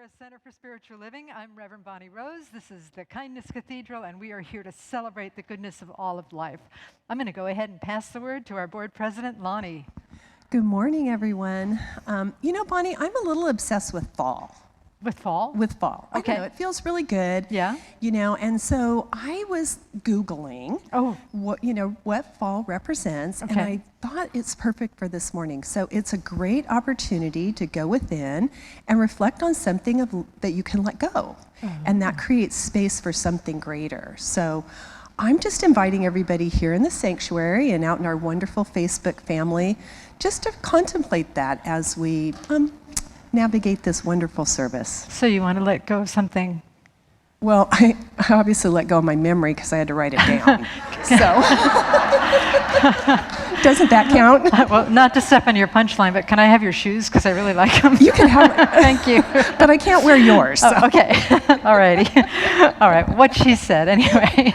Ventura Center for Spiritual Living. I'm Reverend Bonnie Rose. This is the Kindness Cathedral, and we are here to celebrate the goodness of all of life. I'm going to go ahead and pass the word to our board president, Lonnie. Good morning, everyone. You know, Bonnie, I'm a little obsessed with fall. With fall? With fall. Okay. I know, it feels really good. Yeah. You know, and so I was Googling what fall represents, and I thought it's perfect for this morning. So it's a great opportunity to go within and reflect on something that you can let go, and that creates space for something greater. So I'm just inviting everybody here in the sanctuary and out in our wonderful Facebook family just to contemplate that as we navigate this wonderful service. So you want to let go of something? Well, I obviously let go of my memory because I had to write it down. So, doesn't that count? Well, not to step on your punchline, but can I have your shoes? Because I really like them. You can have it. Thank you. But I can't wear yours. So. Oh, okay. All righty. All right. What she said. Anyway,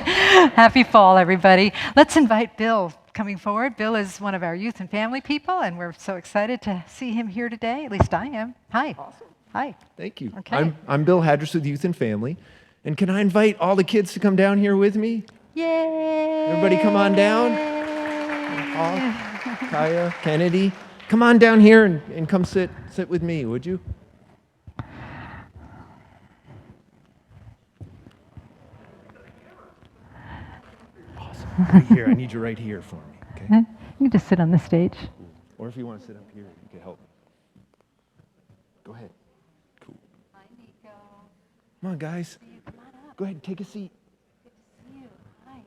happy fall, everybody. Let's invite Bill coming forward. Bill is one of our youth and family people, and we're so excited to see him here today. At least I am. Hi. Awesome. Hi. Thank you. Okay. I'm Bill Hadris with Youth and Family. And can I invite all the kids to come down here with me? Yay! Everybody come on down. Paul, Kaya, Kennedy. Come on down here and come sit with me, would you? Awesome. Right here. I need you right here for me, okay? You can just sit on the stage. Or if you want to sit up here, you can help me. Go ahead. Cool. Hi, Nico. Come on, guys. Come on up. Go ahead and take a seat. Good to see you. Hi.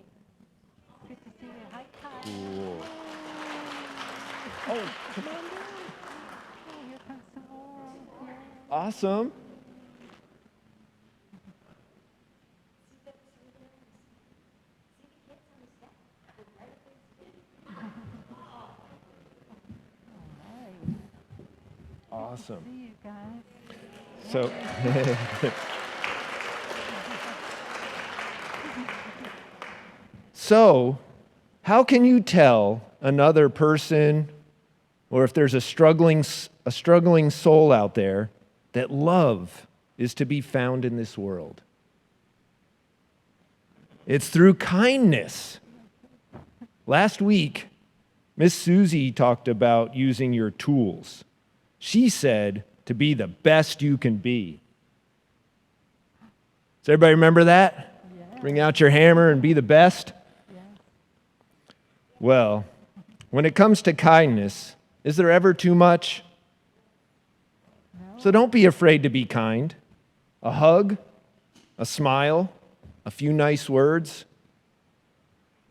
Good to see you. Hi, Kai. Cool. Oh, come on down. Oh, here comes some more. Here. Awesome. Awesome. See you guys. So, so, how can you tell another person, or if there's a struggling soul out there, that love is to be found in this world? It's through kindness. Last week, Miss Susie talked about using your tools. She said to be the best you can be. Does everybody remember that? Yeah. Bring out your hammer and be the best? Yeah. Well, when it comes to kindness, is there ever too much? No. So don't be afraid to be kind. A hug, a smile, a few nice words,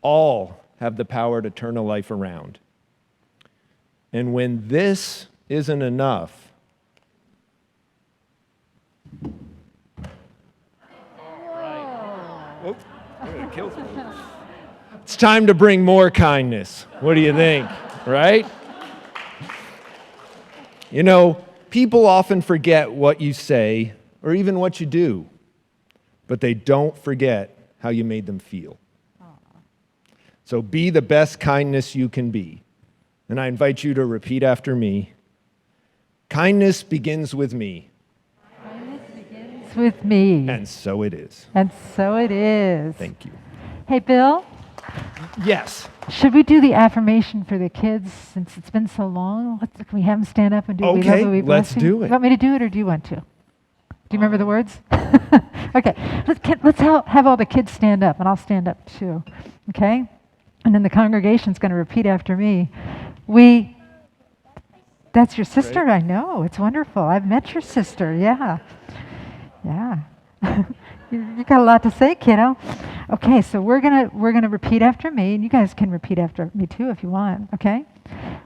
all have the power to turn a life around. And when this isn't enough, oh, it kills me. It's time to bring more kindness. What do you think? Right? You know, people often forget what you say or even what you do, but they don't forget how you made them feel. So be the best kindness you can be. And I invite you to repeat after me. Kindness begins with me. Kindness begins with me. And so it is. And so it is. Thank you. Hey, Bill? Yes. Should we do the affirmation for the kids since it's been so long? Can we have them stand up and do we love you, we bless let's you? do it. You want me to do it or do you want to? Do you remember the words? Okay. Let's have all the kids stand up, and I'll stand up too. Okay? And then the congregation's going to repeat after me. That's your sister? Right. I know. It's wonderful. I've met your sister. Yeah. Yeah. You got a lot to say, kiddo. Okay, so we're gonna repeat after me, and you guys can repeat after me too if you want. Okay?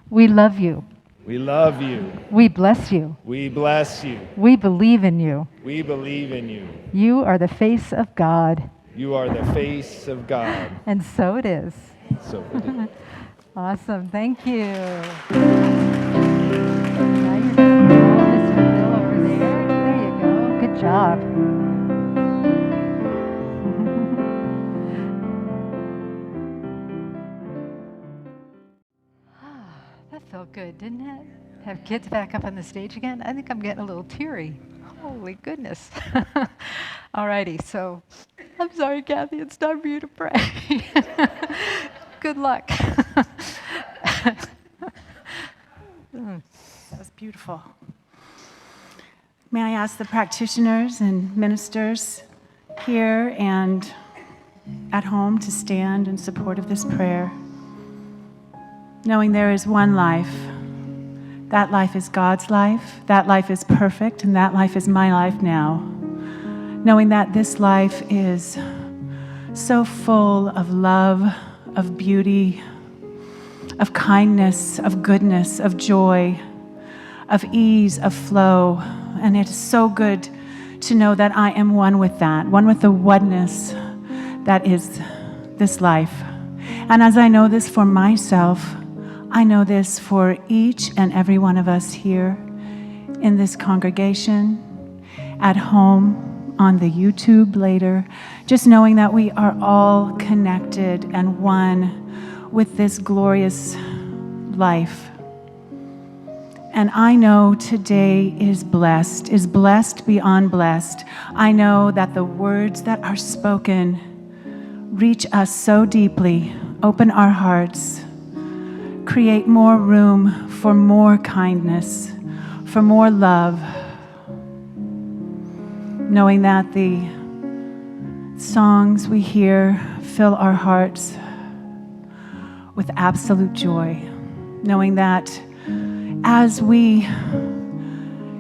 We love you. We love you. We bless you. We bless you. We believe in you. We believe in you. You are the face of God. You are the face of God. And so it is. So it is. Awesome. Thank you. Now you're going to hold Mr. Bill over there. There you go. Good job. That felt good, didn't it? Have kids back up on the stage again? I think I'm getting a little teary. Holy goodness. All righty, so I'm sorry, Kathy, it's time for you to pray. Good luck. That was beautiful. May I ask the practitioners and ministers here and at home to stand in support of this prayer, knowing there is one life. That life is God's life, that life is perfect, and that life is my life now. Knowing that this life is so full of love, of beauty, of kindness, of goodness, of joy, of ease, of flow. And it is so good to know that I am one with that, one with the oneness that is this life. And as I know this for myself, I know this for each and every one of us here in this congregation, at home, on the YouTube later, just knowing that we are all connected and one with this glorious life. And I know today is blessed beyond blessed. I know that the words that are spoken reach us so deeply, open our hearts, create more room for more kindness, for more love, knowing that the songs we hear fill our hearts with absolute joy, knowing that as we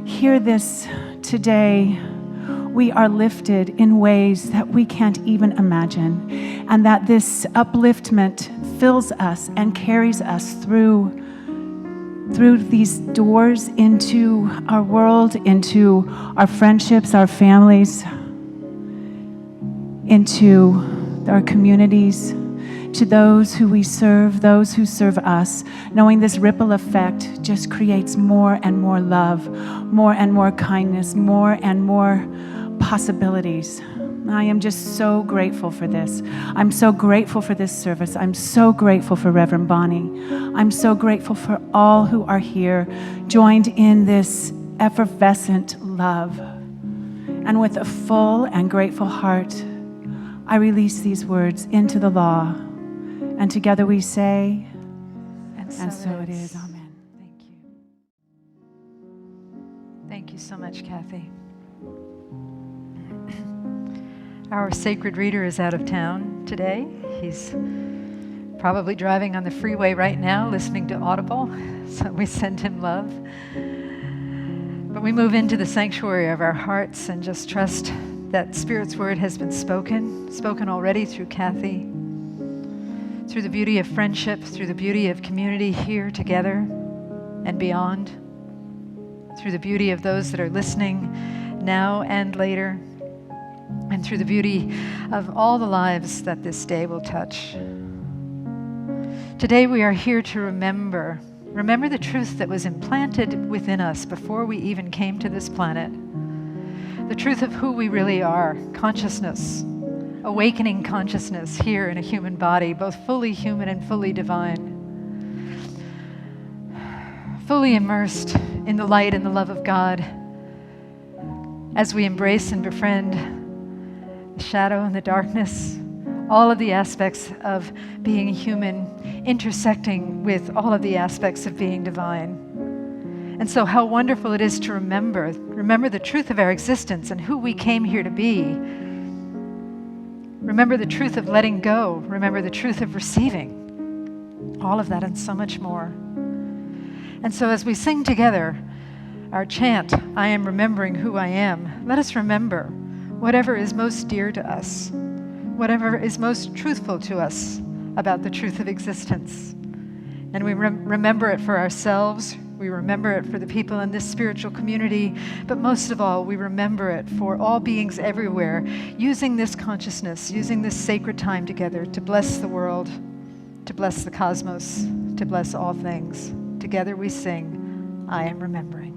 hear this today, we are lifted in ways that we can't even imagine, and that this upliftment fills us and carries us through these doors into our world, into our friendships, our families, into our communities, to those who we serve, those who serve us, knowing this ripple effect just creates more and more love, more and more kindness, more and more possibilities. I am just so grateful for this. I'm so grateful for this service. I'm so grateful for Reverend Bonnie. I'm so grateful for all who are here, joined in this effervescent love. And with a full and grateful heart, I release these words into the law. And together we say, and so it is. Amen. Thank you. Thank you so much, Kathy. Our sacred reader is out of town today. He's probably driving on the freeway right now, listening to Audible, so we send him love. But we move into the sanctuary of our hearts and just trust that Spirit's word has been spoken already through Kathy, through the beauty of friendship, through the beauty of community here together and beyond, through the beauty of those that are listening now and later, and through the beauty of all the lives that this day will touch. Today we are here to remember the truth that was implanted within us before we even came to this planet. The truth of who we really are, consciousness, awakening consciousness here in a human body, both fully human and fully divine. Fully immersed in the light and the love of God as we embrace and befriend the shadow and the darkness, all of the aspects of being human intersecting with all of the aspects of being divine. And so how wonderful it is to remember the truth of our existence and who we came here to be. Remember the truth of letting go. Remember the truth of receiving. All of that and so much more. And so as we sing together our chant, I am remembering who I am, let us remember whatever is most dear to us, whatever is most truthful to us about the truth of existence. And we remember it for ourselves, we remember it for the people in this spiritual community, but most of all, we remember it for all beings everywhere, using this consciousness, using this sacred time together to bless the world, to bless the cosmos, to bless all things. Together we sing, I am remembering.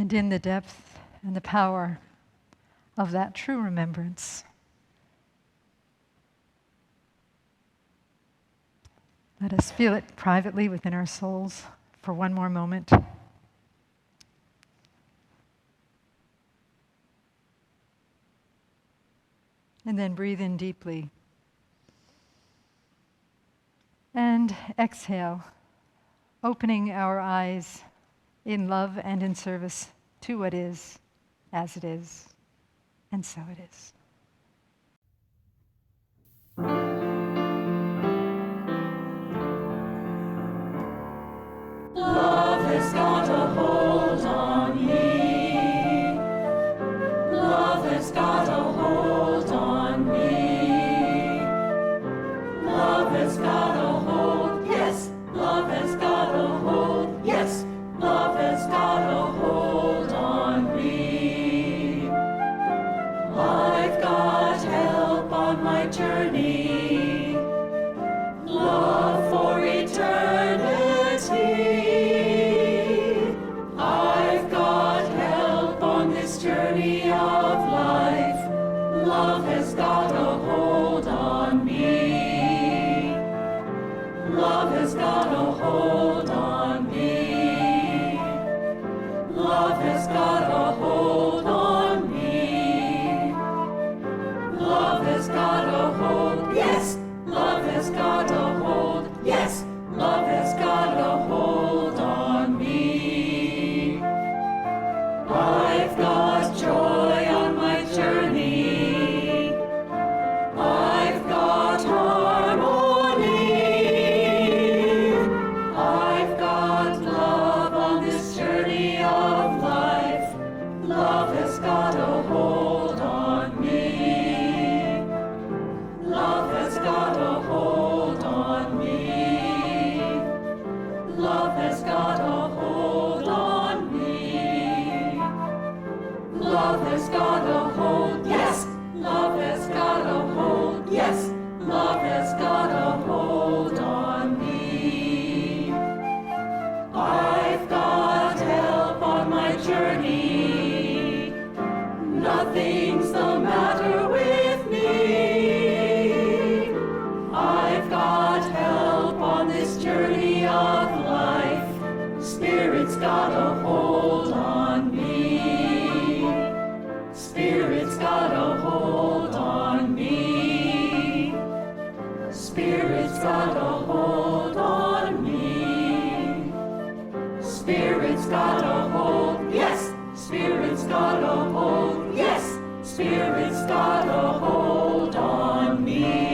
And in the depth and the power of that true remembrance, let us feel it privately within our souls for one more moment. And then breathe in deeply. And exhale, opening our eyes in love and in service to what is, as it is, and so it is. Love has got a hold on me. Love has got a hold on me. Love has got a hold, yes. Love has got a hold, yes. Love has got a hold on me. I've got help on my journey. Love for eternity. I've got help on this journey of life. Love has got a hold on me. Love has got a hold on me. Love has got a hold on me. Love has got a hold, yes. Love has got a hold, yes. Love has got a hold on me. I've got joy on my journey. I've got harmony. I've got love on this journey of life. Love has got a hold on me. Love has got a hold on me. Love has got a hold on me. Love has got a hold, yes. Love has got a hold, yes. Love has got a hold on me. I've got help on my journey. Nothing's the matter with me. I've got help on this journey of life. Spirit's got a hold on me. Spirit's got a hold on me. Spirit's got a hold on me. Spirit's got a hold, yes. Spirit's got a hold, yes. Spirit's got a hold on me.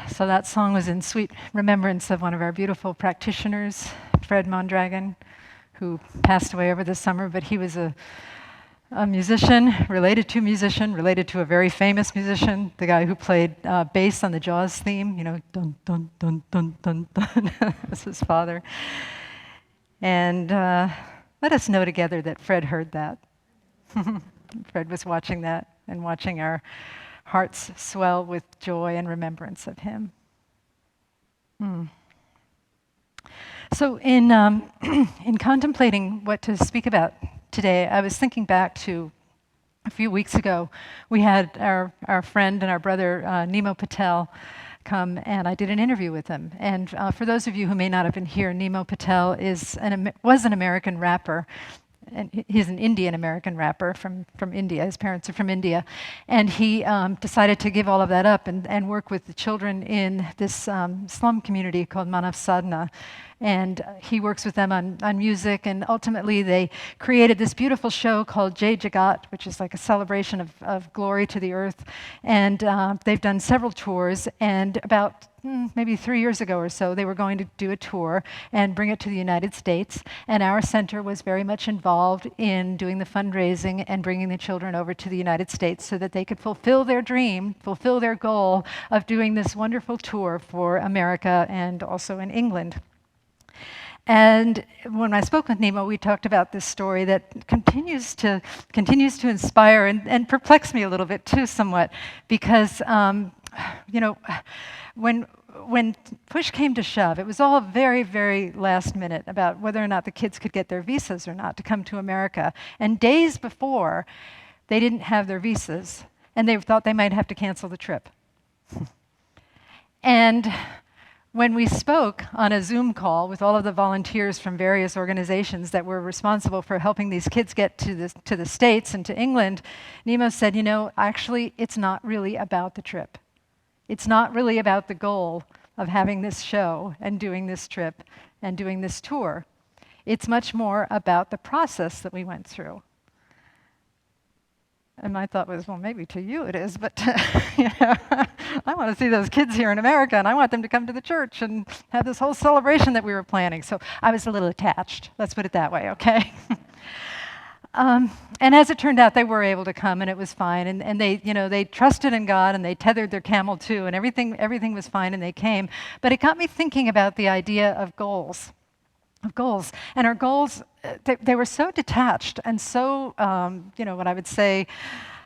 So that song was in sweet remembrance of one of our beautiful practitioners, Fred Mondragon, who passed away over the summer, but he was a musician, related to a very famous musician, the guy who played bass on the Jaws theme, dun, dun, dun, dun, dun, dun. That's his father. And let us know together that Fred heard that. Fred was watching that and watching our hearts swell with joy and remembrance of him. So in in contemplating what to speak about today, I was thinking back to a few weeks ago. We had our friend and our brother Nemo Patel come, and I did an interview with him. And for those of you who may not have been here, Nemo Patel was an American rapper. And he's an Indian-American rapper from India. His parents are from India. And he decided to give all of that up and work with the children in this slum community called Manav Sadhana. And he works with them on music, and ultimately they created this beautiful show called Jai Jagat, which is like a celebration of glory to the earth. And they've done several tours, and about maybe 3 years ago or so, they were going to do a tour and bring it to the United States. And our center was very much involved in doing the fundraising and bringing the children over to the United States so that they could fulfill their dream, fulfill their goal of doing this wonderful tour for America and also in England. And when I spoke with Nemo, we talked about this story that continues to inspire and perplex me a little bit too, somewhat, because when push came to shove, it was all very, very last minute about whether or not the kids could get their visas or not to come to America. And days before, they didn't have their visas, and they thought they might have to cancel the trip. And when we spoke on a Zoom call with all of the volunteers from various organizations that were responsible for helping these kids get to the States and to England, Nemo said, actually, it's not really about the trip. It's not really about the goal of having this show and doing this trip and doing this tour. It's much more about the process that we went through. And my thought was, well, maybe to you it is, but I want to see those kids here in America, and I want them to come to the church and have this whole celebration that we were planning. So I was a little attached. Let's put it that way, okay? And as it turned out, they were able to come, and it was fine. And they trusted in God, and they tethered their camel too, and everything was fine, and they came. But it got me thinking about the idea of goals. And our goals, they were so detached and so, what I would say,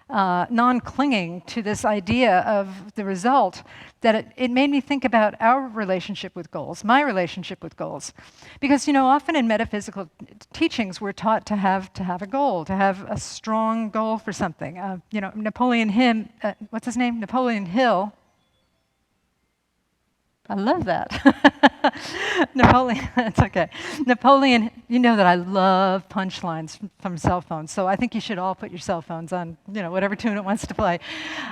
non-clinging to this idea of the result, that it made me think about our relationship with goals, my relationship with goals. Because, often in metaphysical teachings, we're taught to have a goal, to have a strong goal for something. Napoleon Hill. I love that. Napoleon, it's okay. Napoleon, you know that I love punchlines from cell phones, so I think you should all put your cell phones on, whatever tune it wants to play.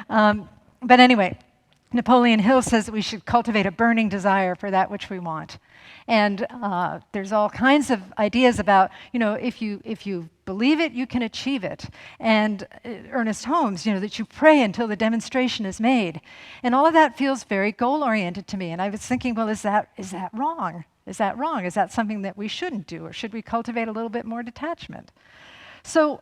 But anyway, Napoleon Hill says that we should cultivate a burning desire for that which we want. And there's all kinds of ideas about, if you believe it, you can achieve it. And Ernest Holmes, that you pray until the demonstration is made. And all of that feels very goal-oriented to me. And I was thinking, well, is that wrong? Is that wrong? Is that something that we shouldn't do? Or should we cultivate a little bit more detachment? So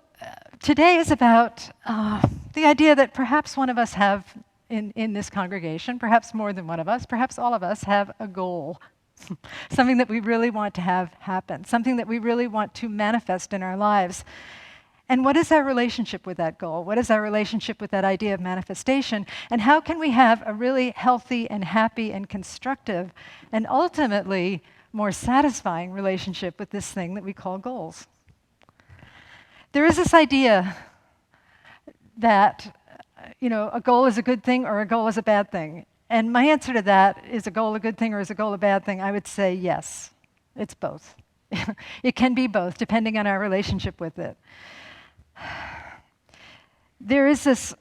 today is about the idea that perhaps one of us have, in this congregation, perhaps more than one of us, perhaps all of us have a goal. Something that we really want to have happen, something that we really want to manifest in our lives. And what is our relationship with that goal? What is our relationship with that idea of manifestation? And how can we have a really healthy and happy and constructive and ultimately more satisfying relationship with this thing that we call goals? There is this idea that, a goal is a good thing or a goal is a bad thing. And my answer to that, is a goal a good thing or is a goal a bad thing? I would say yes, it's both. It can be both, depending on our relationship with it. There's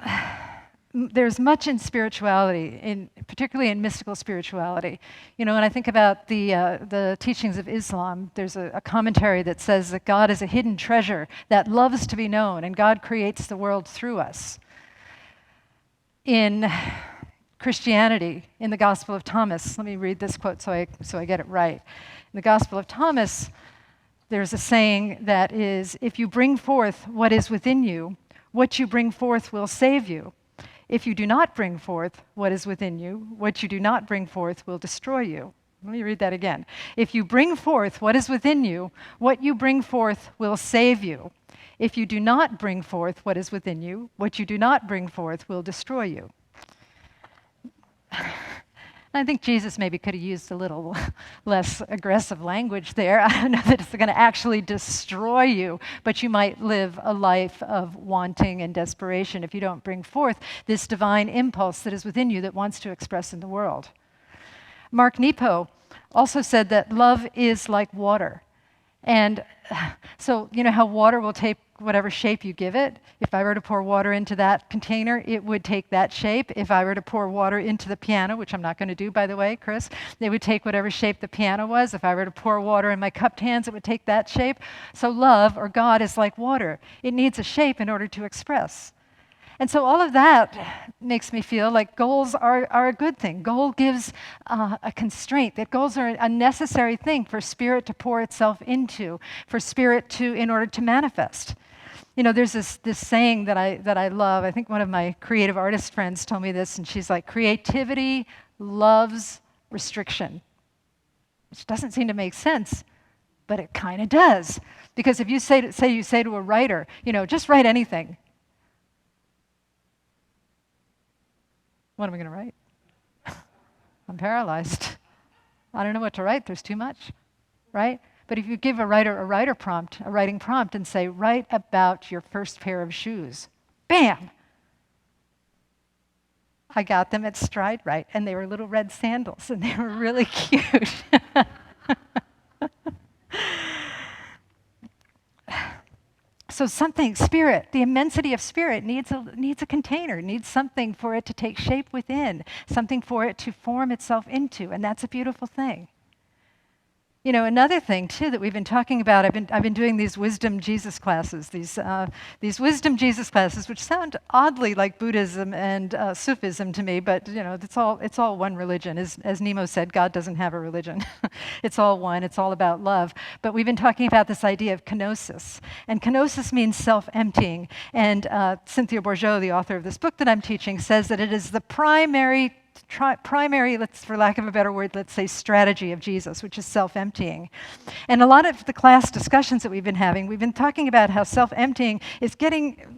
much in spirituality, particularly in mystical spirituality. When I think about the teachings of Islam, there's a commentary that says that God is a hidden treasure that loves to be known, and God creates the world through us. In Christianity, in the Gospel of Thomas, let me read this quote so I get it right. In the Gospel of Thomas, there's a saying that is, if you bring forth what is within you, what you bring forth will save you. If you do not bring forth what is within you, what you do not bring forth will destroy you. Let me read that again. If you bring forth what is within you, what you bring forth will save you. If you do not bring forth what is within you, what you do not bring forth will destroy you. I think Jesus maybe could have used a little less aggressive language there. I don't know that it's going to actually destroy you, but you might live a life of wanting and desperation if you don't bring forth this divine impulse that is within you that wants to express in the world. Mark Nepo also said that love is like water. And so, how water will take whatever shape you give it. If I were to pour water into that container, it would take that shape. If I were to pour water into the piano, which I'm not going to do, by the way, Chris, they would take whatever shape the piano was. If I were to pour water in my cupped hands, it would take that shape. So love, or God, is like water. It needs a shape in order to express. And so all of that makes me feel like goals are a good thing. Goal gives a constraint, that goals are a necessary thing for spirit to pour itself into, for spirit in order to manifest. There's this saying that I love. I think one of my creative artist friends told me this, and she's like, creativity loves restriction, which doesn't seem to make sense, but it kind of does. Because if you say to a writer, just write anything. What am I going to write? I'm paralyzed. I don't know what to write. There's too much, right? But if you give a writer a writing prompt, and say, write about your first pair of shoes, bam! I got them at Stride Right, and they were little red sandals, and they were really cute. So spirit, the immensity of spirit needs a container, needs something for it to take shape within, something for it to form itself into, and that's a beautiful thing. Another thing too that we've been talking about, I've been doing these wisdom Jesus classes, these wisdom Jesus classes, which sound oddly like Buddhism and Sufism to me, but it's all one religion. As Nemo said, God doesn't have a religion. It's all one. It's all about love. But we've been talking about this idea of kenosis, and kenosis means self-emptying. And Cynthia Bourgeault, the author of this book that I'm teaching, says that it is the primary, for lack of a better word, let's say strategy of Jesus, which is self-emptying. And a lot of the class discussions that we've been having, we've been talking about how self-emptying is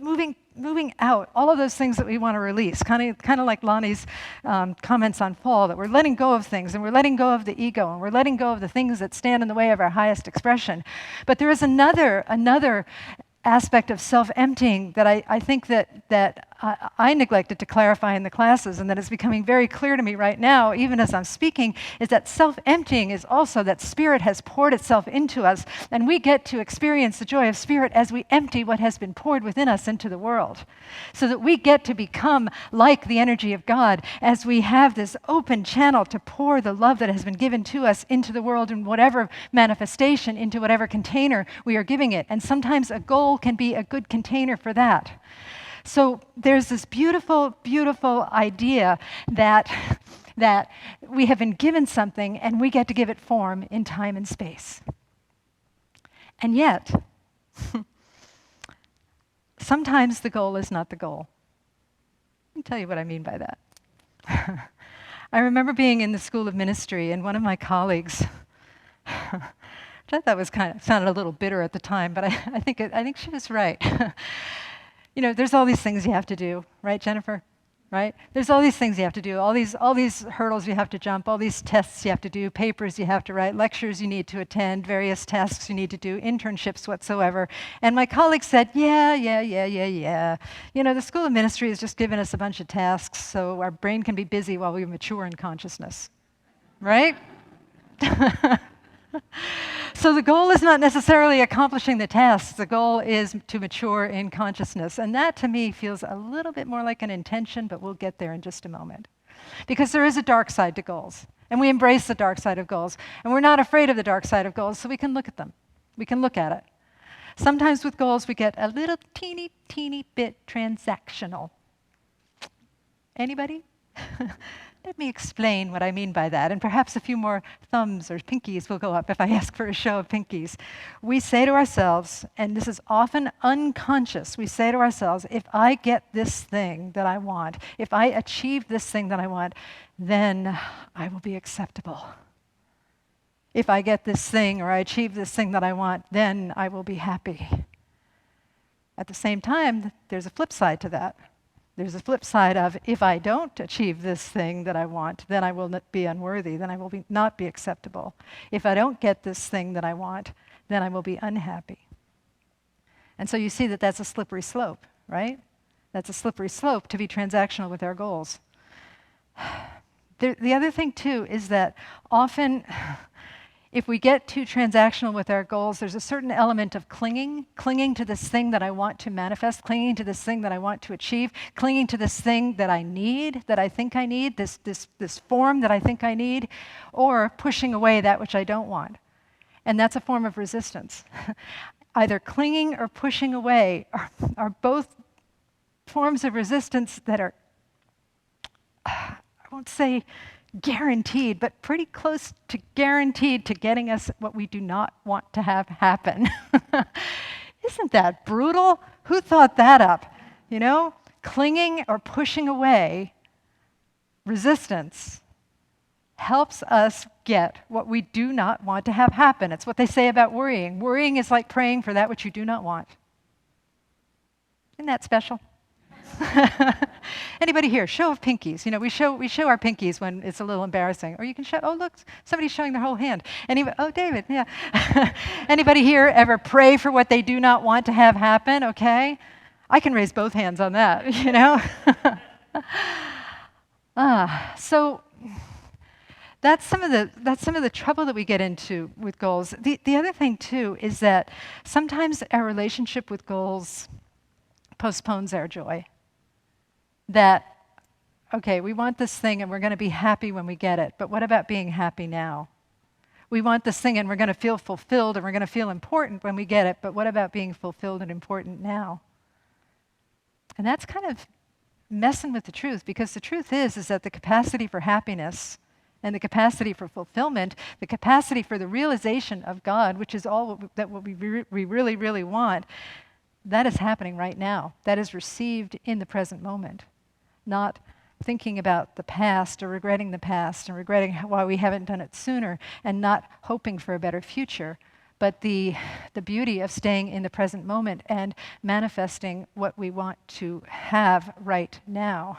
moving out all of those things that we want to release, kind of like Lonnie's comments on fall, that we're letting go of things, and we're letting go of the ego, and we're letting go of the things that stand in the way of our highest expression. But there is another aspect of self-emptying that I think that I neglected to clarify in the classes, and that is becoming very clear to me right now, even as I'm speaking, is that self-emptying is also that spirit has poured itself into us, and we get to experience the joy of spirit as we empty what has been poured within us into the world, so that we get to become like the energy of God as we have this open channel to pour the love that has been given to us into the world in whatever manifestation, into whatever container we are giving it. And sometimes a goal can be a good container for that. So there's this beautiful, beautiful idea that we have been given something and we get to give it form in time and space. And yet, sometimes the goal is not the goal. Let me tell you what I mean by that. I remember being in the School of Ministry, and one of my colleagues, which I thought sounded a little bitter at the time, but I think she was right. There's all these things you have to do, right, Jennifer? Right? There's all these things you have to do, all these hurdles you have to jump, all these tests you have to do, papers you have to write, lectures you need to attend, various tasks you need to do, internships whatsoever. And my colleague said, yeah. The School of Ministry has just given us a bunch of tasks so our brain can be busy while we mature in consciousness. Right? So the goal is not necessarily accomplishing the tasks. The goal is to mature in consciousness. And that, to me, feels a little bit more like an intention, but we'll get there in just a moment. Because there is a dark side to goals. And we embrace the dark side of goals. And we're not afraid of the dark side of goals, so we can look at them. We can look at it. Sometimes with goals, we get a little teeny bit transactional. Anybody? Let me explain what I mean by that, and perhaps a few more thumbs or pinkies will go up if I ask for a show of pinkies. We say to ourselves, and this is often unconscious, we say to ourselves, if I get this thing that I want, if I achieve this thing that I want, then I will be acceptable. If I get this thing or I achieve this thing that I want, then I will be happy. At the same time, there's a flip side to that. There's a flip side of, if I don't achieve this thing that I want, then I will not be unworthy, then I will not be acceptable. If I don't get this thing that I want, then I will be unhappy. And so you see that that's a slippery slope, right? That's a slippery slope to be transactional with our goals. The other thing, too, is that often, if we get too transactional with our goals, there's a certain element of clinging to this thing that I want to manifest, clinging to this thing that I want to achieve, clinging to this thing that I need, that I think I need, this form that I think I need, or pushing away that which I don't want. And that's a form of resistance. Either clinging or pushing away are both forms of resistance that are, I won't say guaranteed, but pretty close to guaranteed to getting us what we do not want to have happen. Isn't that brutal? Who thought that up? Clinging or pushing away, resistance, helps us get what we do not want to have happen. It's what they say about worrying. Worrying is like praying for that which you do not want. Isn't that special? Anybody here? Show of pinkies. You know, we show our pinkies when it's a little embarrassing. Or you can show, oh, look, somebody's showing their whole hand. Oh, David, yeah. Anybody here ever pray for what they do not want to have happen? Okay. I can raise both hands on that, you know. So that's some of the trouble that we get into with goals. The other thing too is that sometimes our relationship with goals postpones our joy. That, okay, we want this thing and we're going to be happy when we get it, but what about being happy now? We want this thing and we're going to feel fulfilled and we're going to feel important when we get it, but what about being fulfilled and important now? And that's kind of messing with the truth, because the truth is that the capacity for happiness and the capacity for fulfillment, the capacity for the realization of God, which is all that what we really, really want, that is happening right now. That is received in the present moment, not thinking about the past or regretting the past and regretting why we haven't done it sooner and not hoping for a better future, but the beauty of staying in the present moment and manifesting what we want to have right now.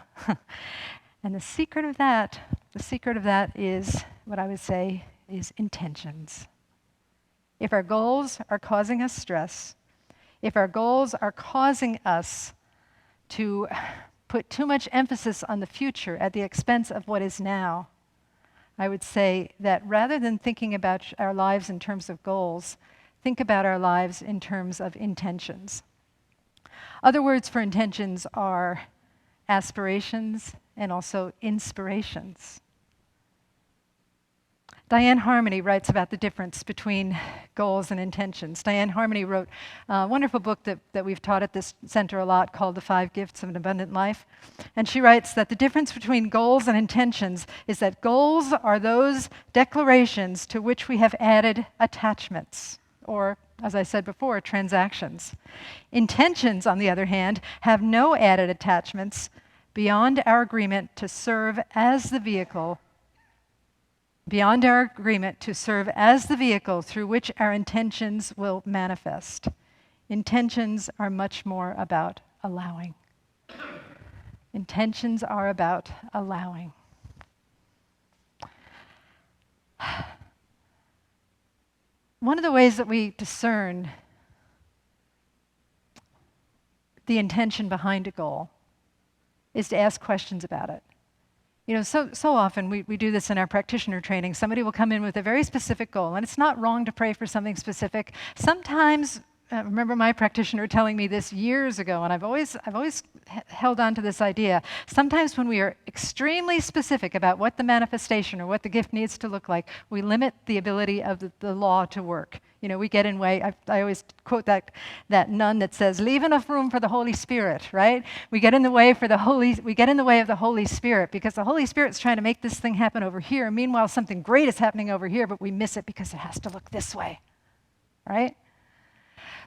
And the secret of that is, what I would say, is intentions. If our goals are causing us stress, if our goals are causing us to put too much emphasis on the future at the expense of what is now, I would say that rather than thinking about our lives in terms of goals, think about our lives in terms of intentions. Other words for intentions are aspirations and also inspirations. Diane Harmony writes about the difference between goals and intentions. Diane Harmony wrote a wonderful book that we've taught at this center a lot called The 5 Gifts of an Abundant Life. And she writes that the difference between goals and intentions is that goals are those declarations to which we have added attachments, or, as I said before, transactions. Intentions, on the other hand, have no added attachments beyond our agreement to serve as the vehicle through which our intentions will manifest. Intentions are much more about allowing. Intentions are about allowing. One of the ways that we discern the intention behind a goal is to ask questions about it. You know, so often we do this in our practitioner training. Somebody will come in with a very specific goal, and it's not wrong to pray for something specific. Sometimes, I remember my practitioner telling me this years ago, and I've always held on to this idea. Sometimes when we are extremely specific about what the manifestation or what the gift needs to look like, we limit the ability of the law to work. You know, we get in way. I always quote that nun that says, "Leave enough room for the Holy Spirit." Right? We get in the way of the Holy Spirit because the Holy Spirit's trying to make this thing happen over here. Meanwhile, something great is happening over here, but we miss it because it has to look this way. Right?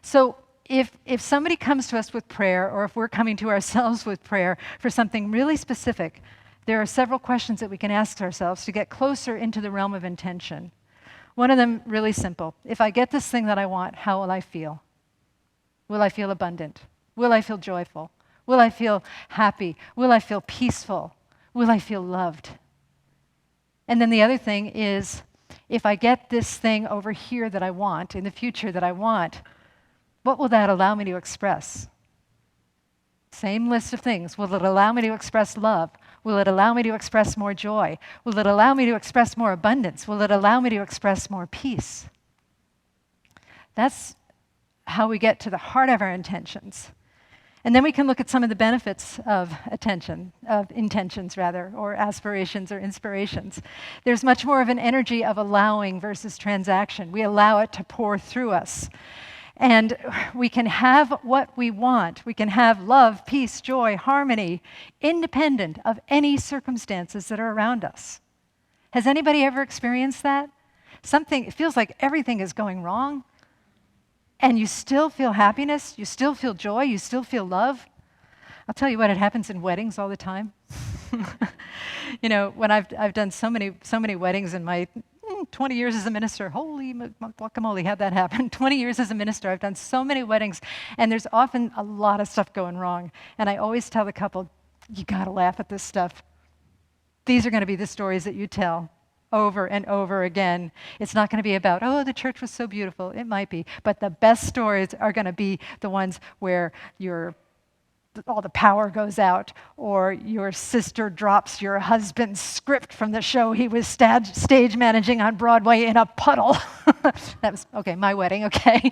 So if somebody comes to us with prayer, or if we're coming to ourselves with prayer for something really specific, there are several questions that we can ask ourselves to get closer into the realm of intention. One of them, really simple. If I get this thing that I want, how will I feel? Will I feel abundant? Will I feel joyful? Will I feel happy? Will I feel peaceful? Will I feel loved? And then the other thing is, if I get this thing over here that I want, in the future that I want, what will that allow me to express? Same list of things. Will it allow me to express love? Will it allow me to express more joy? Will it allow me to express more abundance? Will it allow me to express more peace? That's how we get to the heart of our intentions. And then we can look at some of the benefits of intentions, or aspirations or inspirations. There's much more of an energy of allowing versus transaction. We allow it to pour through us. And we can have what we want. We can have love, peace, joy, harmony, independent of any circumstances that are around us. Has anybody ever experienced that? It feels like everything is going wrong, and you still feel happiness, you still feel joy, you still feel love. I'll tell you what, it happens in weddings all the time. You know, when I've done so many weddings in my 20 years as a minister, holy guacamole, how'd that happen? 20 years as a minister, I've done so many weddings, and there's often a lot of stuff going wrong. And I always tell the couple, you gotta laugh at this stuff. These are gonna be the stories that you tell over and over again. It's not gonna be about, oh, the church was so beautiful. It might be, but the best stories are gonna be the ones where all the power goes out, or your sister drops your husband's script from the show he was stage managing on Broadway in a puddle. That was, okay, my wedding, okay.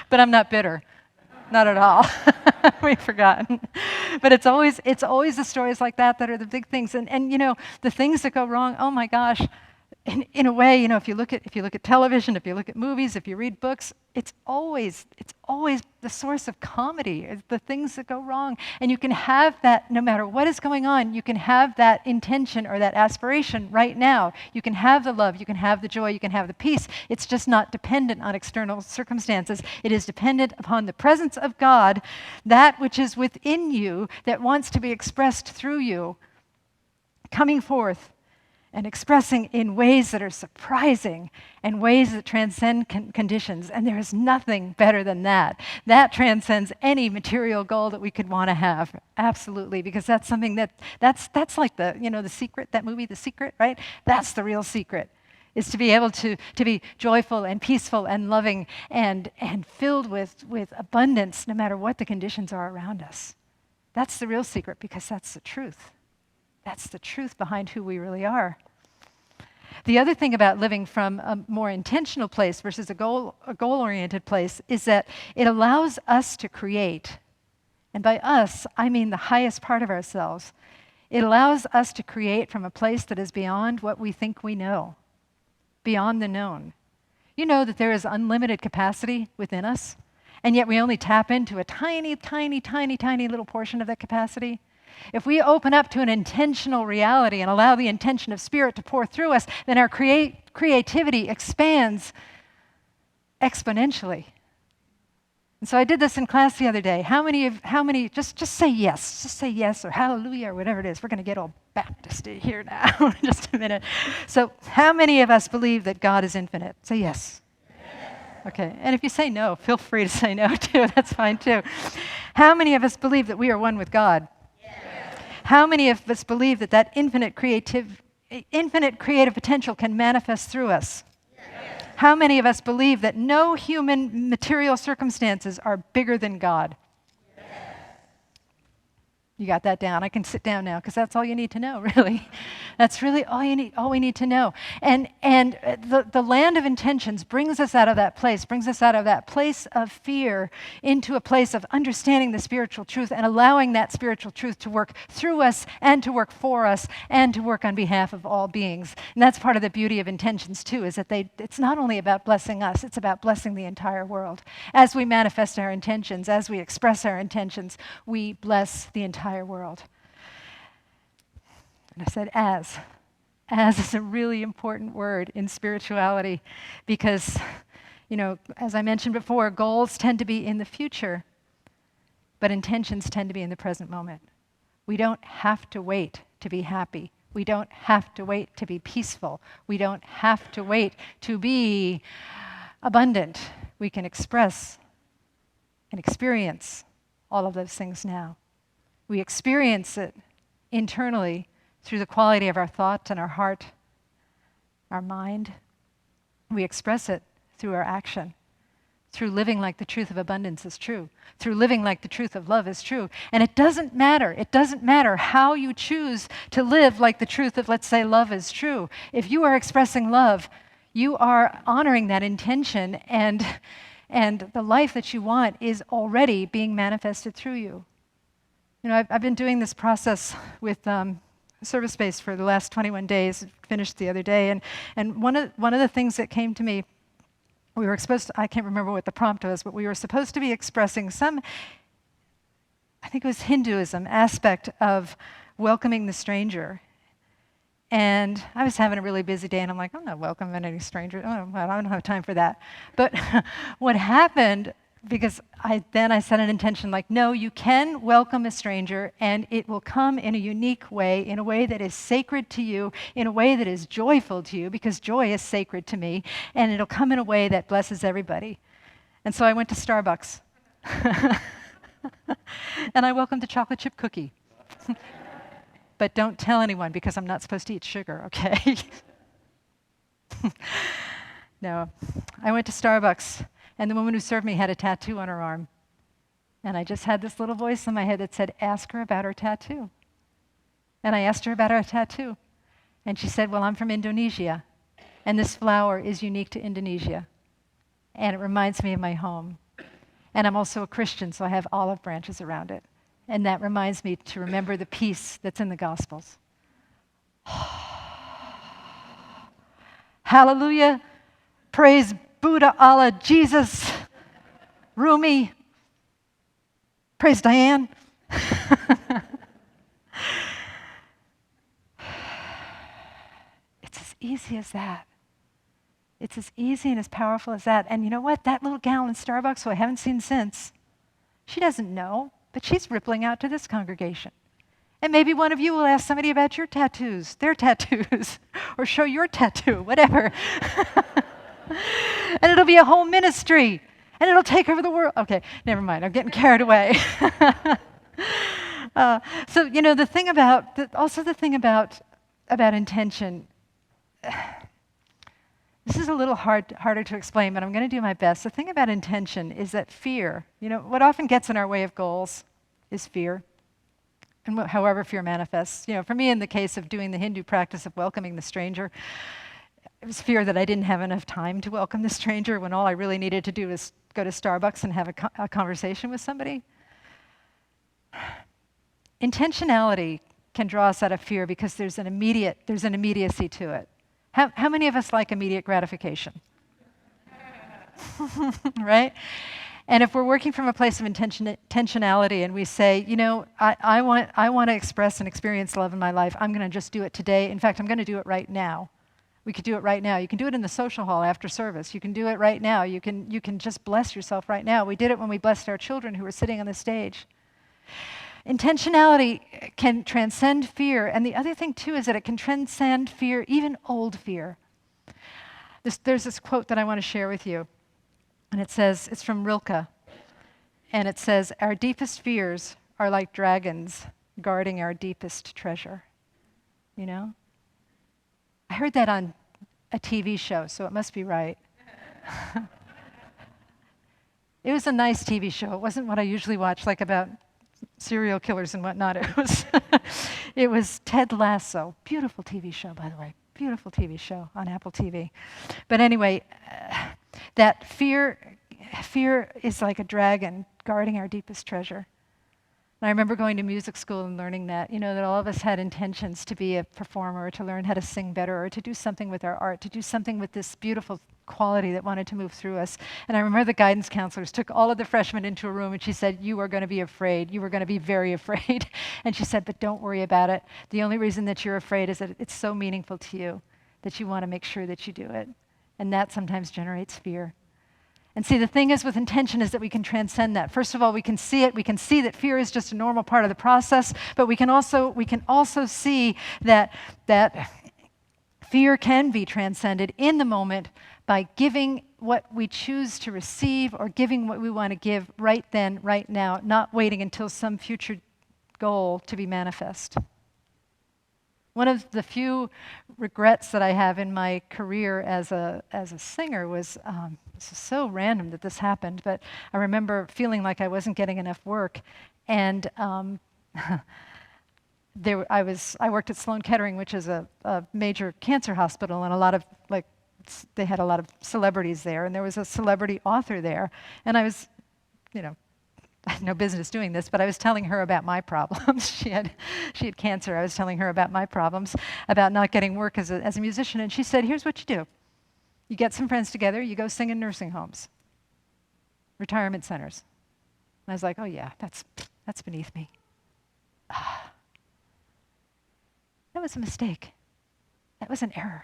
But I'm not bitter. Not at all. We've forgotten. But it's always the stories like that that are the big things. And you know, the things that go wrong, oh my gosh, in a way, you know, if you look at television, if you look at movies, if you read books, it's always the source of comedy, is the things that go wrong. And you can have that no matter what is going on. You can have that intention or that aspiration right now. You can have the love, you can have the joy, you can have the peace. It's just not dependent on external circumstances. It is dependent upon the presence of God, that which is within you that wants to be expressed through you, coming forth and expressing in ways that are surprising and ways that transcend conditions. And there is nothing better than that. That transcends any material goal that we could want to have. Absolutely, because that's something that's like the secret, that movie, The Secret, right? That's the real secret, is to be able to be joyful and peaceful and loving and filled with abundance no matter what the conditions are around us. That's the real secret, because that's the truth. That's the truth behind who we really are. The other thing about living from a more intentional place versus a goal-oriented place is that it allows us to create. And by us, I mean the highest part of ourselves. It allows us to create from a place that is beyond what we think we know, beyond the known. You know that there is unlimited capacity within us, and yet we only tap into a tiny, tiny, tiny, tiny little portion of that capacity. If we open up to an intentional reality and allow the intention of Spirit to pour through us, then our creativity expands exponentially. And so I did this in class the other day. How many, just say yes, or hallelujah, or whatever it is. We're going to get all Baptisty here now in just a minute. So how many of us believe that God is infinite? Say yes. Okay, and if you say no, feel free to say no too. That's fine too. How many of us believe that we are one with God? How many of us believe that infinite creative potential can manifest through us? Yes. How many of us believe that no human material circumstances are bigger than God? Yes. You got that down. I can sit down now, because that's all you need to know, really. That's really all we need to know. And the land of intentions brings us out of that place of fear into a place of understanding the spiritual truth and allowing that spiritual truth to work through us and to work for us and to work on behalf of all beings. And that's part of the beauty of intentions too, is that it's not only about blessing us, it's about blessing the entire world. As we manifest our intentions, as we express our intentions, we bless the entire world. And I said as. As is a really important word in spirituality, because, you know, as I mentioned before, goals tend to be in the future, but intentions tend to be in the present moment. We don't have to wait to be happy. We don't have to wait to be peaceful. We don't have to wait to be abundant. We can express and experience all of those things now. We experience it internally through the quality of our thought and our heart, our mind. We express it through our action, through living like the truth of abundance is true, through living like the truth of love is true. And it doesn't matter how you choose to live like the truth of, let's say, love is true. If you are expressing love, you are honoring that intention, and the life that you want is already being manifested through you. You know, I've been doing this process with service space for the last 21 days, finished the other day, and one of the things that came to me, we were supposed to, I can't remember what the prompt was, but we were supposed to be expressing some, I think it was Hinduism aspect of welcoming the stranger. And I was having a really busy day, and I'm like, I'm not welcoming any stranger. Oh, I don't have time for that. But what happened I set an intention like, no, you can welcome a stranger, and it will come in a unique way, in a way that is sacred to you, in a way that is joyful to you, because joy is sacred to me, and it'll come in a way that blesses everybody. And so I went to Starbucks, and I welcomed a chocolate chip cookie. But don't tell anyone, because I'm not supposed to eat sugar, okay? No, I went to Starbucks, and the woman who served me had a tattoo on her arm. And I just had this little voice in my head that said, ask her about her tattoo. And I asked her about her tattoo. And she said, well, I'm from Indonesia, and this flower is unique to Indonesia. And it reminds me of my home. And I'm also a Christian, so I have olive branches around it. And that reminds me to remember the peace that's in the Gospels. Hallelujah. Praise Buddha, Allah, Jesus, Rumi. Praise Diane. It's as easy as that. It's as easy and as powerful as that. And you know what? That little gal in Starbucks, who I haven't seen since, she doesn't know, but she's rippling out to this congregation. And maybe one of you will ask somebody about your tattoos, their tattoos, or show your tattoo, whatever. And it'll be a whole ministry, and it'll take over the world. Okay, never mind, I'm getting carried away. So, you know, the thing about intention, this is a little harder to explain, but I'm going to do my best. The thing about intention is that fear, you know, what often gets in our way of goals is fear. And however fear manifests. You know, for me, in the case of doing the Hindu practice of welcoming the stranger, it was fear that I didn't have enough time to welcome the stranger when all I really needed to do was go to Starbucks and have a conversation with somebody. Intentionality can draw us out of fear because there's an immediacy to it. How many of us like immediate gratification? Right? And if we're working from a place of intentionality and we say, you know, I want to express and experience love in my life, I'm going to just do it today. In fact, I'm going to do it right now. We could do it right now. You can do it in the social hall after service. You can do it right now. You can just bless yourself right now. We did it when we blessed our children who were sitting on the stage. Intentionality can transcend fear. And the other thing, too, is that it can transcend fear, even old fear. There's this quote that I want to share with you. And it says, it's from Rilke. And it says, our deepest fears are like dragons guarding our deepest treasure. You know? I heard that on a TV show, so it must be right. It was a nice TV show. It wasn't what I usually watch, like about serial killers and whatnot. It was Ted Lasso. Beautiful TV show, by the way. Beautiful TV show on Apple TV. But anyway, that fear is like a dragon guarding our deepest treasure. And I remember going to music school and learning that, you know, that all of us had intentions to be a performer, or to learn how to sing better, or to do something with our art, to do something with this beautiful quality that wanted to move through us. And I remember the guidance counselors took all of the freshmen into a room, and she said, you are going to be afraid. You are going to be very afraid. And she said, but don't worry about it. The only reason that you're afraid is that it's so meaningful to you that you want to make sure that you do it. And that sometimes generates fear. And see, the thing is with intention is that we can transcend that. First of all, we can see it. We can see that fear is just a normal part of the process, but we can also see that fear can be transcended in the moment by giving what we choose to receive, or giving what we want to give right then, right now, not waiting until some future goal to be manifest. One of the few regrets that I have in my career as a singer was, this is so random that this happened, but I remember feeling like I wasn't getting enough work. And I worked at Sloan Kettering, which is a major cancer hospital, and they had a lot of celebrities there, and there was a celebrity author there. And I was, you know, I had no business doing this, but I was telling her about my problems. She had cancer. I was telling her about my problems, about not getting work as a musician. And she said, here's what you do. You get some friends together, you go sing in nursing homes, retirement centers. And I was like, oh yeah, that's beneath me. That was a mistake. That was an error.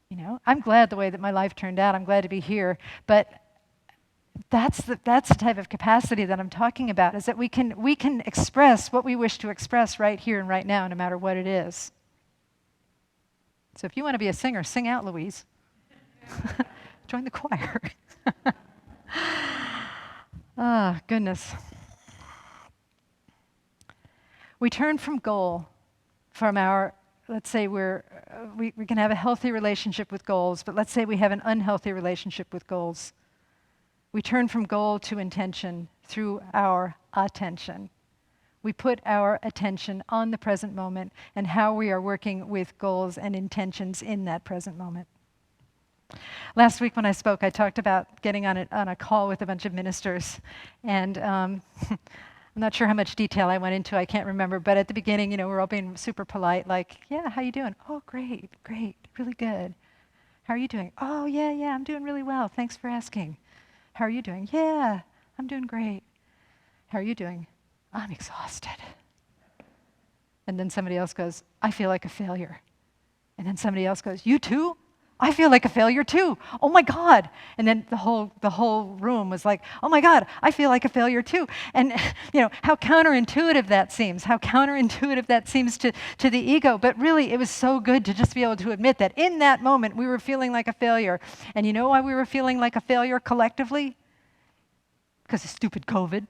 You know, I'm glad the way that my life turned out. I'm glad to be here. But That's the type of capacity that I'm talking about, is that we can express what we wish to express right here and right now, no matter what it is. So if you want to be a singer, sing out, Louise. Join the choir. Ah, goodness. We turn from goal, from our, let's say we can have a healthy relationship with goals, but let's say we have an unhealthy relationship with goals. We turn from goal to intention through our attention. We put our attention on the present moment and how we are working with goals and intentions in that present moment. Last week when I spoke, I talked about getting on a call with a bunch of ministers, and I'm not sure how much detail I went into, I can't remember, but at the beginning, we're all being super polite, like, yeah, how you doing? Oh, great, really good. How are you doing? Oh, yeah, I'm doing really well, thanks for asking. How are you doing? Yeah, I'm doing great. How are you doing? I'm exhausted. And then somebody else goes, I feel like a failure. And then somebody else goes, you too? I feel like a failure too. Oh my God. And then the whole room was like, oh my God, I feel like a failure too. And how counterintuitive that seems, to the ego. But really, it was so good to just be able to admit that in that moment, we were feeling like a failure. And you know why we were feeling like a failure collectively? Because of stupid COVID.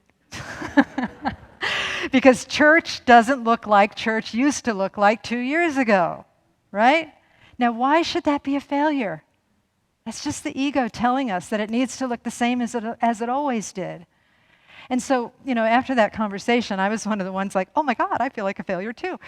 Because church doesn't look like church used to look like 2 years ago, right? Now, why should that be a failure? That's just the ego telling us that it needs to look the same as it always did. And so, after that conversation, I was one of the ones like, oh my God, I feel like a failure too.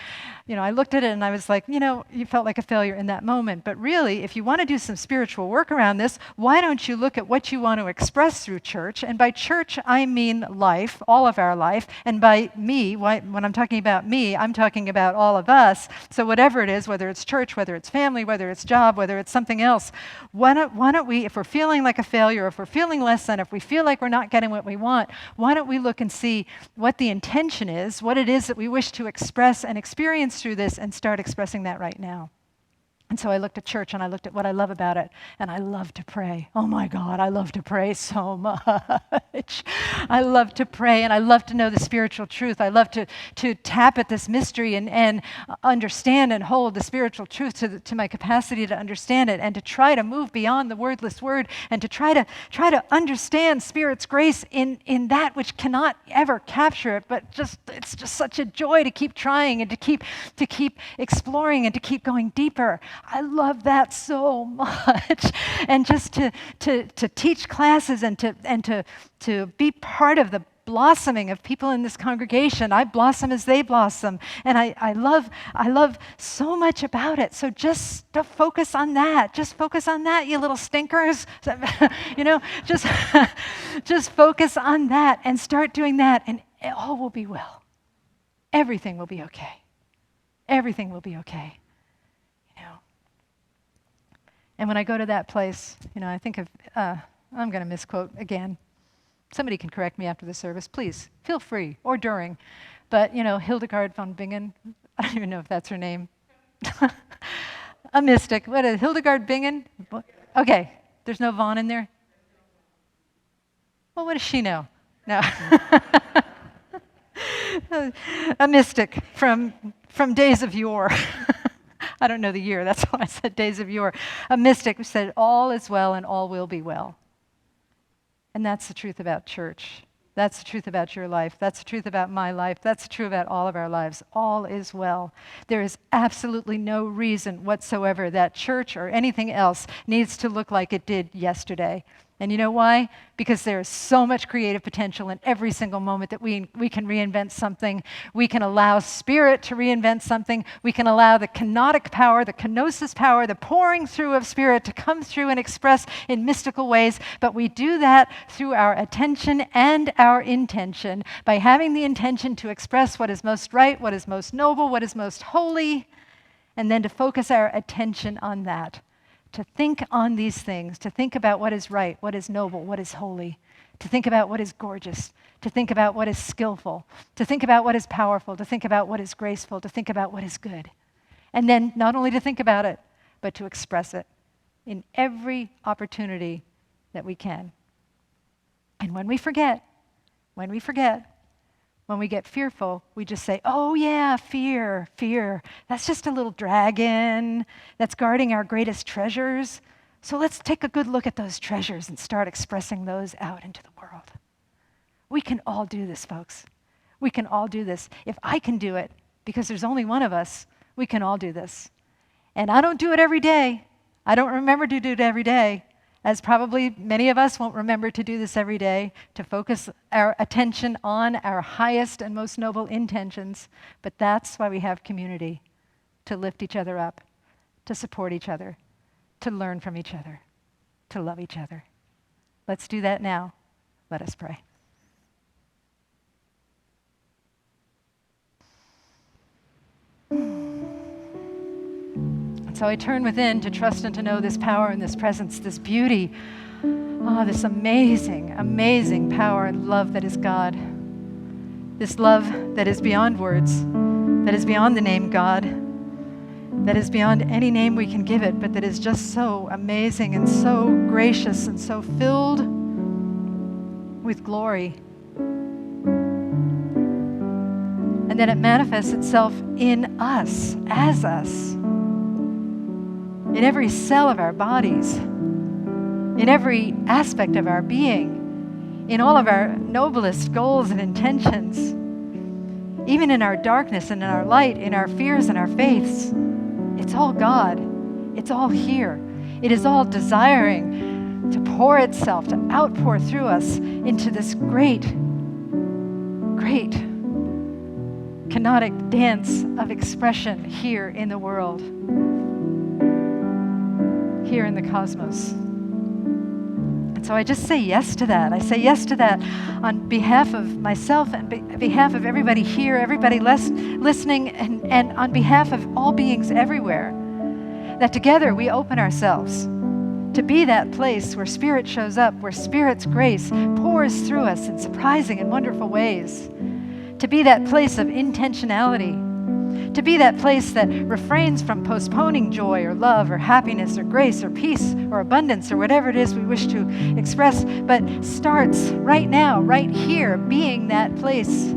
I looked at it and I was like, you felt like a failure in that moment. But really, if you want to do some spiritual work around this, why don't you look at what you want to express through church? And by church, I mean life, all of our life. And by me, when I'm talking about me, I'm talking about all of us. So whatever it is, whether it's church, whether it's family, whether it's job, whether it's something else, why don't we, if we're feeling like a failure, if we're feeling less than, if we feel like we're not getting what we want, why don't we look and see what the intention is, what it is that we wish to express and experience through this, and start expressing that right now. And so I looked at church and I looked at what I love about it, and I love to pray. Oh my God, I love to pray so much. I love to pray, and I love to know the spiritual truth. I love to tap at this mystery and understand and hold the spiritual truth to my capacity to understand it, and to try to move beyond the wordless word, and to try to understand Spirit's grace in that which cannot ever capture it, but it's just such a joy to keep trying and to keep exploring and to keep going deeper. I love that so much. And just to teach classes and to be part of the blossoming of people in this congregation. I blossom as they blossom. And I love so much about it. So just to focus on that. Just focus on that, you little stinkers. Just focus on that and start doing that, and all will be well. Everything will be okay. Everything will be okay. And when I go to that place, I think of, I'm going to misquote again. Somebody can correct me after the service, please. Feel free, or during. But, Hildegard von Bingen, I don't even know if that's her name. A mystic. What is Hildegard Bingen? Okay, there's no von in there? Well, what does she know? No. A mystic from days of yore. I don't know the year, that's why I said days of yore. A mystic who said, all is well and all will be well. And that's the truth about church. That's the truth about your life. That's the truth about my life. That's the truth about all of our lives. All is well. There is absolutely no reason whatsoever that church or anything else needs to look like it did yesterday. And you know why? Because there is so much creative potential in every single moment that we can reinvent something. We can allow Spirit to reinvent something. We can allow the kenotic power, the kenosis power, the pouring through of Spirit to come through and express in mystical ways. But we do that through our attention and our intention, by having the intention to express what is most right, what is most noble, what is most holy, and then to focus our attention on that. To think on these things, to think about what is right, what is noble, what is holy, to think about what is gorgeous, to think about what is skillful, to think about what is powerful, to think about what is graceful, to think about what is good. And then not only to think about it, but to express it in every opportunity that we can. And when we forget, when we get fearful, we just say, oh yeah, fear. That's just a little dragon that's guarding our greatest treasures. So let's take a good look at those treasures and start expressing those out into the world. We can all do this, folks. We can all do this. If I can do it, because there's only one of us, we can all do this. And I don't do it every day. I don't remember to do it every day, as probably many of us won't remember to do this every day, to focus our attention on our highest and most noble intentions. But that's why we have community, to lift each other up, to support each other, to learn from each other, to love each other. Let's do that now. Let us pray. So I turn within to trust and to know this power and this presence, this beauty, this amazing, amazing power and love that is God. This love that is beyond words, that is beyond the name God, that is beyond any name we can give it, but that is just so amazing and so gracious and so filled with glory. And then it manifests itself in us, as us, in every cell of our bodies, in every aspect of our being, in all of our noblest goals and intentions, even in our darkness and in our light, in our fears and our faiths. It's all God. It's all here. It is all desiring to pour itself, to outpour through us into this great, great kenotic dance of expression here in the world, here in the cosmos. And so I just say yes to that. I say yes to that on behalf of myself and behalf of everybody here, everybody listening, and on behalf of all beings everywhere, that together we open ourselves to be that place where Spirit shows up, where Spirit's grace pours through us in surprising and wonderful ways, to be that place of intentionality, to be that place that refrains from postponing joy or love or happiness or grace or peace or abundance or whatever it is we wish to express, but starts right now, right here, being that place,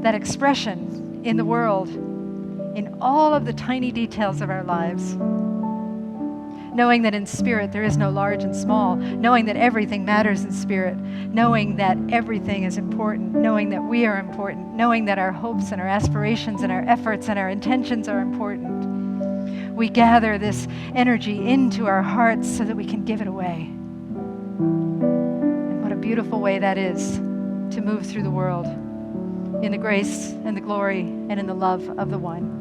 that expression in the world, in all of the tiny details of our lives. Knowing that in Spirit there is no large and small, knowing that everything matters in Spirit, knowing that everything is important, knowing that we are important, knowing that our hopes and our aspirations and our efforts and our intentions are important. We gather this energy into our hearts so that we can give it away. And what a beautiful way that is to move through the world in the grace and the glory and in the love of the one.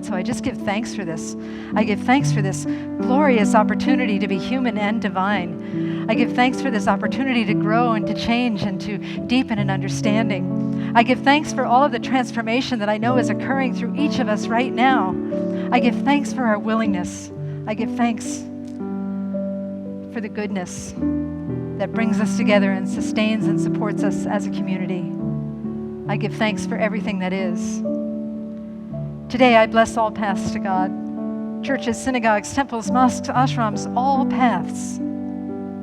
So I just give thanks for this. I give thanks for this glorious opportunity to be human and divine. I give thanks for this opportunity to grow and to change and to deepen in understanding. I give thanks for all of the transformation that I know is occurring through each of us right now. I give thanks for our willingness. I give thanks for the goodness that brings us together and sustains and supports us as a community. I give thanks for everything that is. Today, I bless all paths to God. Churches, synagogues, temples, mosques, ashrams, all paths.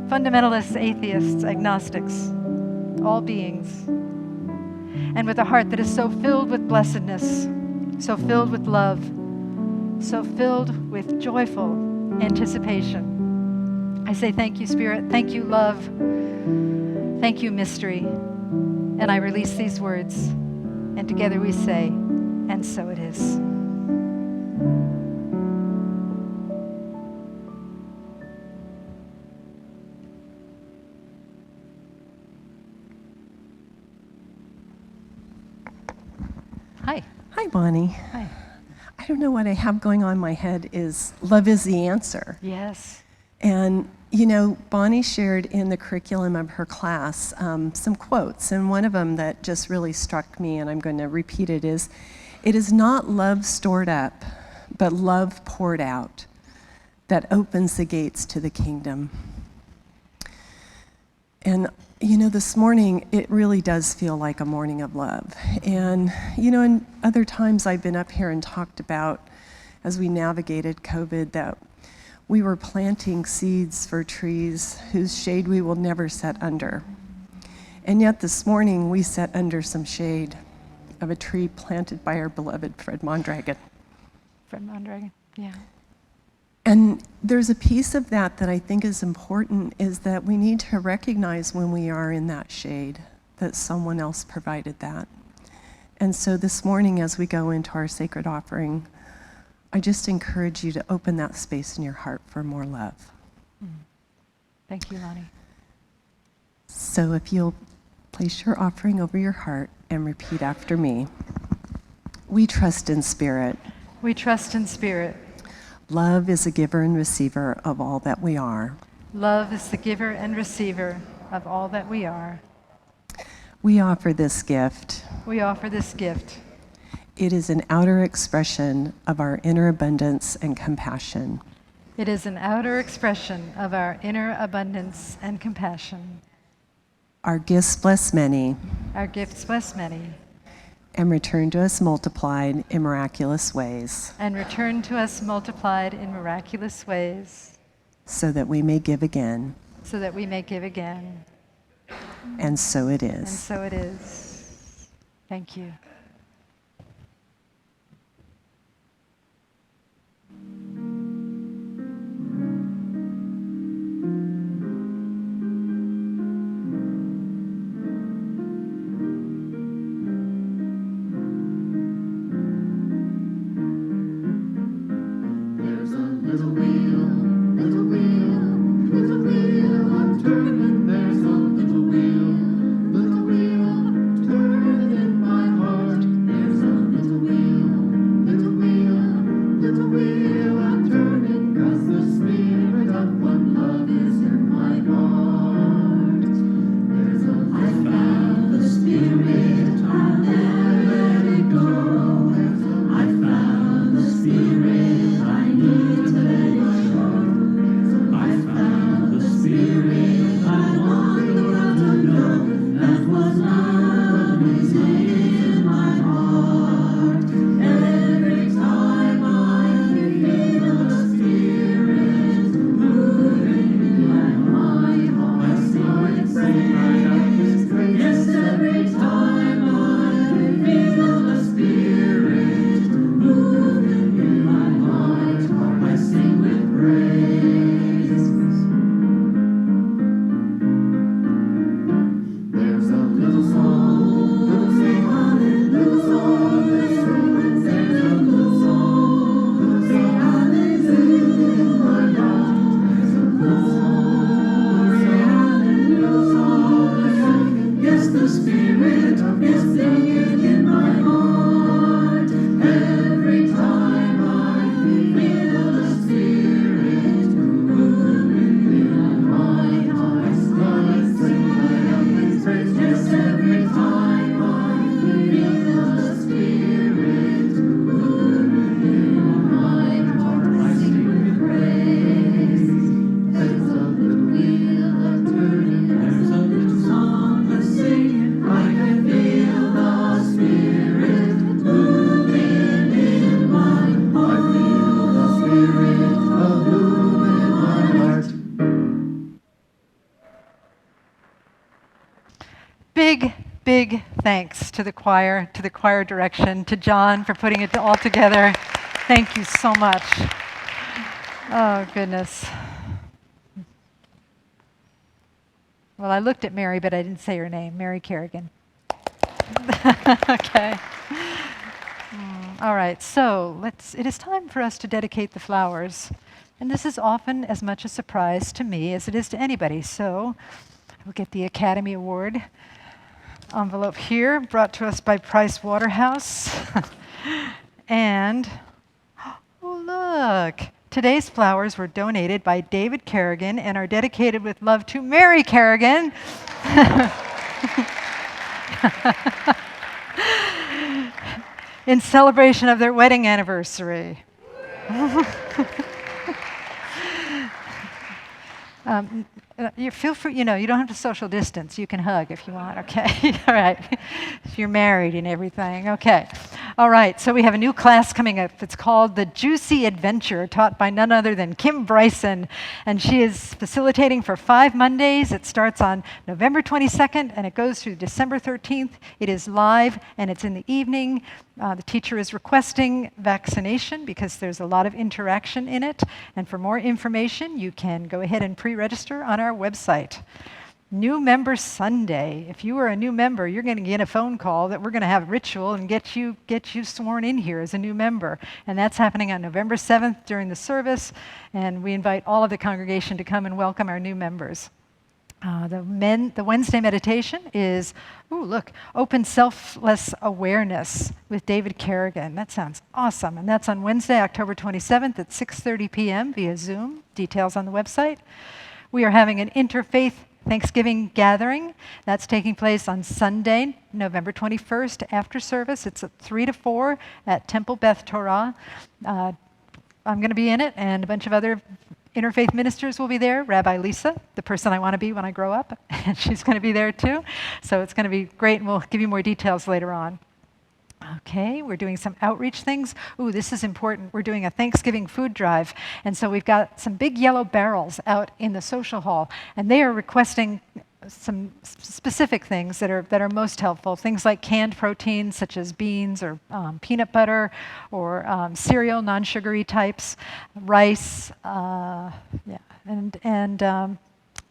Fundamentalists, atheists, agnostics, all beings. And with a heart that is so filled with blessedness, so filled with love, so filled with joyful anticipation, I say thank you, Spirit. Thank you, love. Thank you, mystery. And I release these words. And together we say, and so it is. Hi. Hi, Bonnie. Hi. I don't know what I have going on in my head is love is the answer. Yes. And, you know, Bonnie shared in the curriculum of her class some quotes, and one of them that just really struck me, and I'm going to repeat it, is, "It is not love stored up, but love poured out that opens the gates to the kingdom." And, you know, this morning, it really does feel like a morning of love. And, you know, in other times I've been up here and talked about, as we navigated COVID, that we were planting seeds for trees whose shade we will never set under. And yet this morning we sat under some shade of a tree planted by our beloved Fred Mondragon. Fred Mondragon, yeah. And there's a piece of that that I think is important, is that we need to recognize when we are in that shade, that someone else provided that. And so this morning as we go into our sacred offering, I just encourage you to open that space in your heart for more love. Thank you, Lonnie. So if you'll place your offering over your heart and repeat after me. We trust in spirit. We trust in spirit. Love is a giver and receiver of all that we are. Love is the giver and receiver of all that we are. We offer this gift. We offer this gift. It is an outer expression of our inner abundance and compassion. It is an outer expression of our inner abundance and compassion. Our gifts bless many. Our gifts bless many. And return to us multiplied in miraculous ways. And return to us multiplied in miraculous ways. So that we may give again. So that we may give again. And so it is. And so it is. Thank you. Big thanks to the choir direction, to John for putting it all together. Thank you so much. Oh, goodness. Well, I looked at Mary, but I didn't say her name, Mary Kerrigan. Okay. All right, so it is time for us to dedicate the flowers. And this is often as much a surprise to me as it is to anybody. So we'll get the Academy Award envelope here, brought to us by Price Waterhouse. And, oh look, today's flowers were donated by David Kerrigan and are dedicated with love to Mary Kerrigan. In celebration of their wedding anniversary. You feel free, you don't have to social distance. You can hug if you want, okay? All right. If you're married and everything, okay. All right, so we have a new class coming up. It's called The Juicy Adventure, taught by none other than Kim Bryson. And she is facilitating for 5 Mondays. It starts on November 22nd, and it goes through December 13th. It is live, and it's in the evening. The teacher is requesting vaccination because there's a lot of interaction in it. And for more information, you can go ahead and pre-register on our website. New Member Sunday. If you are a new member, you're going to get a phone call that we're going to have a ritual and get you sworn in here as a new member. And that's happening on November 7th during the service. And we invite all of the congregation to come and welcome our new members. The Wednesday meditation is, Open Selfless Awareness with David Kerrigan. That sounds awesome. And that's on Wednesday, October 27th at 6:30 p.m. via Zoom. Details on the website. We are having an interfaith Thanksgiving gathering. That's taking place on Sunday, November 21st after service. It's at 3 to 4 at Temple Beth Torah. I'm going to be in it, and a bunch of other interfaith ministers will be there. Rabbi Lisa, the person I want to be when I grow up, and she's going to be there too. So it's going to be great, and we'll give you more details later on. Okay, we're doing some outreach things. This is important. We're doing a Thanksgiving food drive. And so we've got some big yellow barrels out in the social hall. And they are requesting some specific things that are most helpful. Things like canned proteins, such as beans or peanut butter, or cereal, non-sugary types, rice,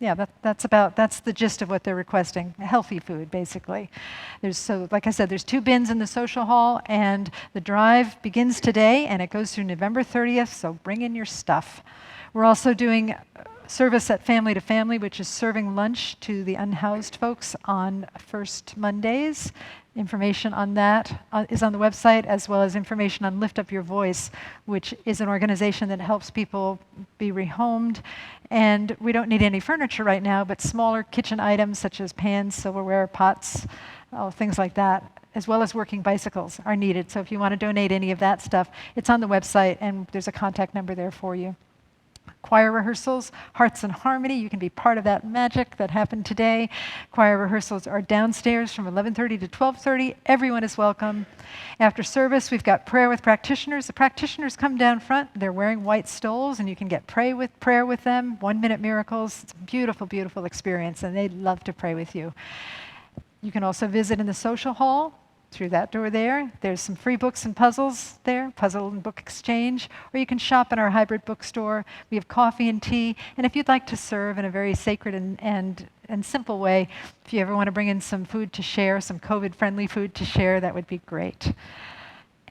that's the gist of what they're requesting. Healthy food, basically. Like I said, there's 2 bins in the social hall, and the drive begins today, and it goes through November 30th, so bring in your stuff. We're also doing service at Family to Family, which is serving lunch to the unhoused folks on first Mondays. Information on that is on the website, as well as information on Lift Up Your Voice, which is an organization that helps people be rehomed. And we don't need any furniture right now, but smaller kitchen items such as pans, silverware, pots, things like that, as well as working bicycles are needed. So if you want to donate any of that stuff, it's on the website, and there's a contact number there for you. Choir rehearsals, Hearts in Harmony. You can be part of that magic that happened today. Choir rehearsals are downstairs from 11:30 to 12:30. Everyone is welcome. After service, we've got prayer with practitioners. The practitioners come down front. They're wearing white stoles, and you can get prayer with them. 1-minute miracles. It's a beautiful, beautiful experience, and they'd love to pray with you. You can also visit in the social hall. Through that door there. There's some free books and puzzles there, puzzle and book exchange, or you can shop in our hybrid bookstore. We have coffee and tea, and if you'd like to serve in a very sacred and simple way, if you ever want to bring in some food to share, some COVID-friendly food to share, that would be great.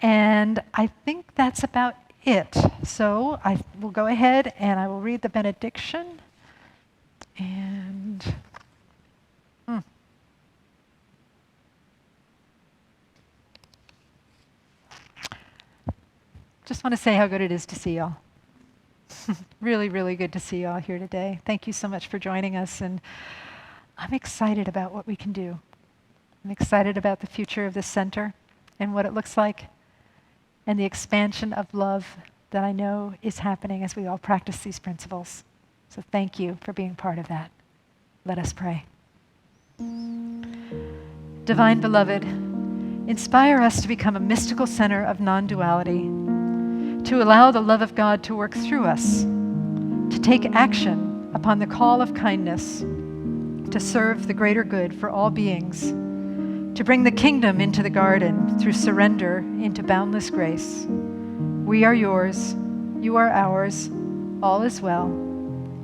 And I think that's about it. So I will go ahead and I will read the benediction. And just want to say how good it is to see y'all. Really, really good to see y'all here today. Thank you so much for joining us, and I'm excited about what we can do. I'm excited about the future of this center and what it looks like, and the expansion of love that I know is happening as we all practice these principles. So thank you for being part of that. Let us pray. Divine Beloved, inspire us to become a mystical center of non-duality, to allow the love of God to work through us, to take action upon the call of kindness, to serve the greater good for all beings, to bring the kingdom into the garden through surrender into boundless grace. We are yours, you are ours, all is well,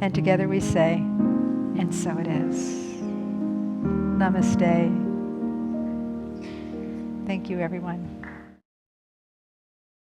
and together we say, and so it is. Namaste. Thank you, everyone.